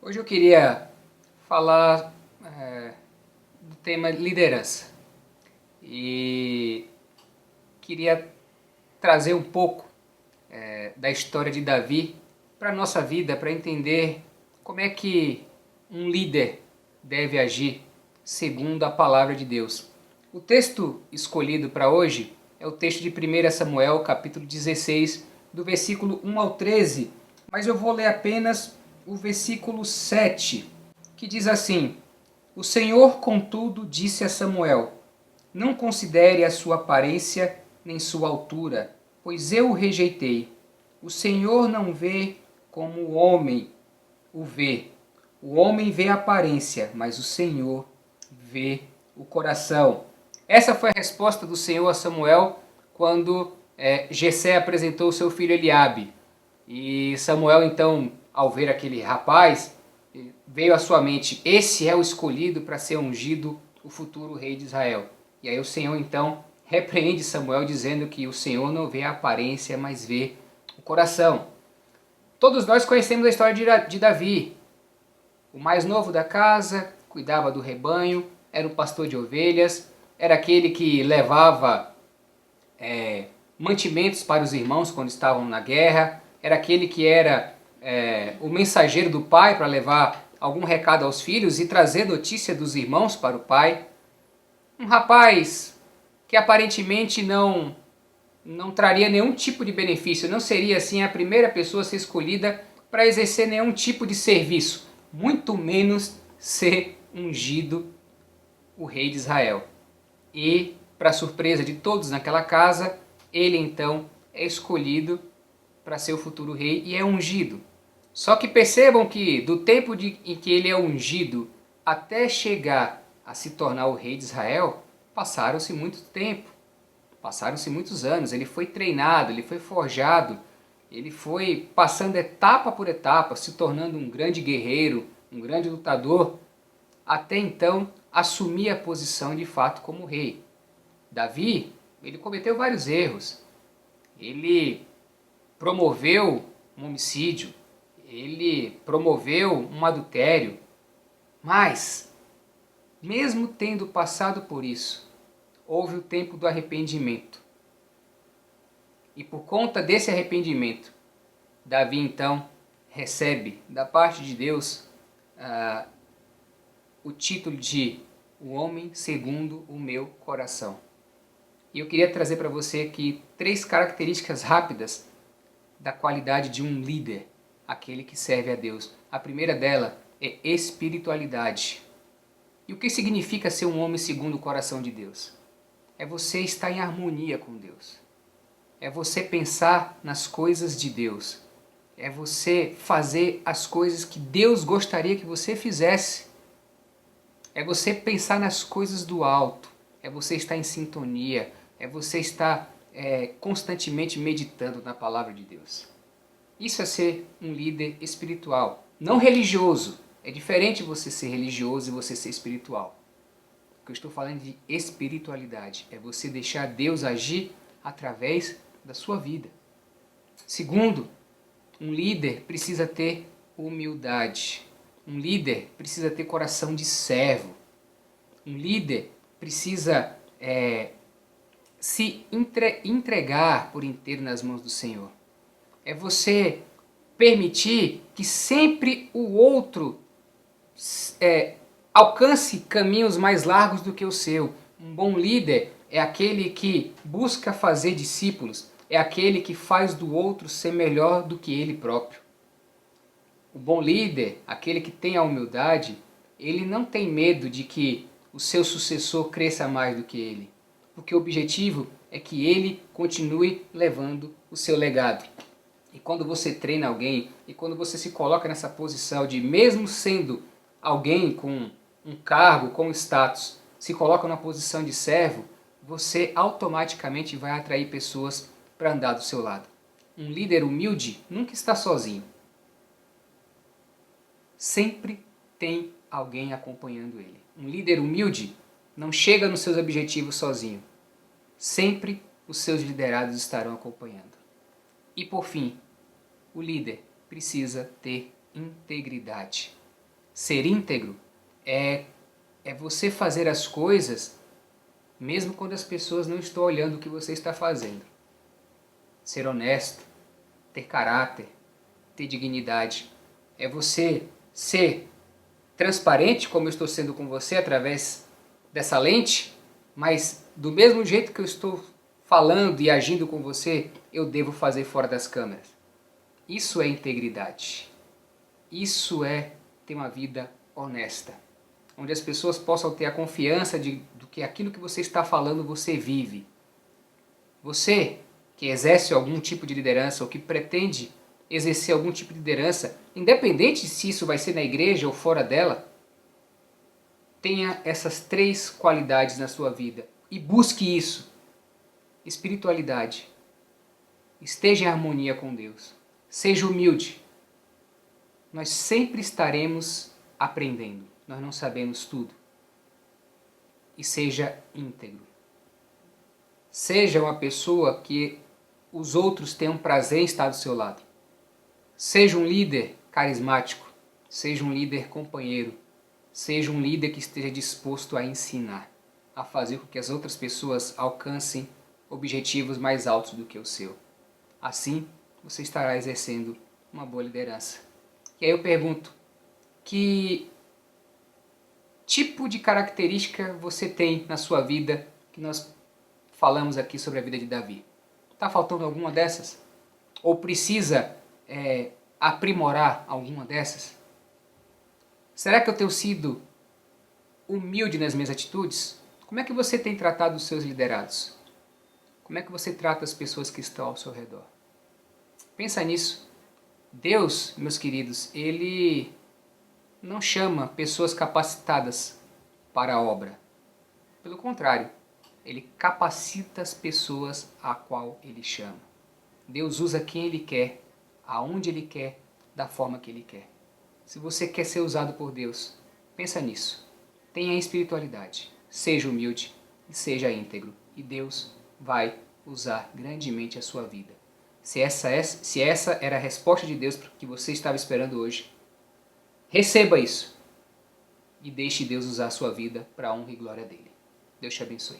Hoje eu queria falar do tema liderança e queria trazer um pouco da história de Davi para a nossa vida, para entender como é que um líder deve agir segundo a palavra de Deus. O texto escolhido para hoje é o texto de 1 Samuel, capítulo 16, do versículo 1 ao 13, mas eu vou ler apenas o versículo 7, que diz assim: O Senhor, contudo, disse a Samuel: Não considere a sua aparência nem sua altura, pois eu o rejeitei. O Senhor não vê como o homem o vê. O homem vê a aparência, mas o Senhor vê o coração. Essa foi a resposta do Senhor a Samuel quando Jessé apresentou o seu filho Eliabe. E Samuel, então, ao ver aquele rapaz, veio à sua mente: esse é o escolhido para ser ungido o futuro rei de Israel. E aí o Senhor, então, repreende Samuel dizendo que o Senhor não vê a aparência, mas vê o coração. Todos nós conhecemos a história de Davi. O mais novo da casa, cuidava do rebanho, era o pastor de ovelhas, era aquele que levava mantimentos para os irmãos quando estavam na guerra, era aquele que era o mensageiro do pai para levar algum recado aos filhos e trazer notícia dos irmãos para o pai. Um rapaz que aparentemente não traria nenhum tipo de benefício, não seria assim a primeira pessoa a ser escolhida para exercer nenhum tipo de serviço, muito menos ser ungido o rei de Israel. E, para surpresa de todos naquela casa, ele então é escolhido para ser o futuro rei e é ungido. Só que percebam que do tempo em que ele é ungido até chegar a se tornar o rei de Israel, passaram-se muito tempo, passaram-se muitos anos. Ele foi treinado, ele foi forjado, ele foi passando etapa por etapa, se tornando um grande guerreiro, um grande lutador, até então assumir a posição de fato como rei. Davi, ele cometeu vários erros. Ele promoveu um homicídio, ele promoveu um adultério, mas, mesmo tendo passado por isso, houve o tempo do arrependimento. E por conta desse arrependimento, Davi então recebe da parte de Deus o título de o homem segundo o meu coração. E eu queria trazer para você aqui 3 características rápidas da qualidade de um líder, aquele que serve a Deus. A primeira dela é espiritualidade. E o que significa ser um homem segundo o coração de Deus? É você estar em harmonia com Deus. É você pensar nas coisas de Deus. É você fazer as coisas que Deus gostaria que você fizesse. É você pensar nas coisas do alto. É você estar em sintonia. É você estar constantemente meditando na palavra de Deus. Isso é ser um líder espiritual, não religioso. É diferente você ser religioso e você ser espiritual. O que eu estou falando de espiritualidade é você deixar Deus agir através da sua vida. Segundo, um líder precisa ter humildade. Um líder precisa ter coração de servo. Um líder precisa se entregar por inteiro nas mãos do Senhor. É você permitir que sempre o outro alcance caminhos mais largos do que o seu. Um bom líder é aquele que busca fazer discípulos, é aquele que faz do outro ser melhor do que ele próprio. O bom líder, aquele que tem a humildade, ele não tem medo de que o seu sucessor cresça mais do que ele, porque o objetivo é que ele continue levando o seu legado. E quando você treina alguém, e quando você se coloca nessa posição de, mesmo sendo alguém com um cargo, com status, se coloca numa posição de servo, você automaticamente vai atrair pessoas para andar do seu lado. Um líder humilde nunca está sozinho. Sempre tem alguém acompanhando ele. Um líder humilde não chega nos seus objetivos sozinho. Sempre os seus liderados estarão acompanhando. E por fim, o líder precisa ter integridade. Ser íntegro é você fazer as coisas mesmo quando as pessoas não estão olhando o que você está fazendo. Ser honesto, ter caráter, ter dignidade. É você ser transparente, como eu estou sendo com você através dessa lente, mas do mesmo jeito que eu estou falando e agindo com você, eu devo fazer fora das câmeras. Isso é integridade. Isso é ter uma vida honesta, onde as pessoas possam ter a confiança do que aquilo que você está falando você vive. Você que exerce algum tipo de liderança ou que pretende exercer algum tipo de liderança, independente se isso vai ser na igreja ou fora dela, tenha essas 3 qualidades na sua vida e busque isso. Espiritualidade. Esteja em harmonia com Deus. Seja humilde. Nós sempre estaremos aprendendo. Nós não sabemos tudo. E seja íntegro. Seja uma pessoa que os outros tenham prazer em estar do seu lado. Seja um líder carismático. Seja um líder companheiro. Seja um líder que esteja disposto a ensinar, a fazer com que as outras pessoas alcancem objetivos mais altos do que o seu. Assim, você estará exercendo uma boa liderança. E aí eu pergunto, que tipo de característica você tem na sua vida que nós falamos aqui sobre a vida de Davi? Está faltando alguma dessas? Ou precisa aprimorar alguma dessas? Será que eu tenho sido humilde nas minhas atitudes? Como é que você tem tratado os seus liderados? Como é que você trata as pessoas que estão ao seu redor? Pensa nisso. Deus, meus queridos, Ele não chama pessoas capacitadas para a obra. Pelo contrário, Ele capacita as pessoas a qual Ele chama. Deus usa quem Ele quer, aonde Ele quer, da forma que Ele quer. Se você quer ser usado por Deus, pensa nisso. Tenha espiritualidade, seja humilde e seja íntegro. E Deus vai usar grandemente a sua vida. Se essa era a resposta de Deus que você estava esperando hoje, receba isso. E deixe Deus usar a sua vida para a honra e glória dele. Deus te abençoe.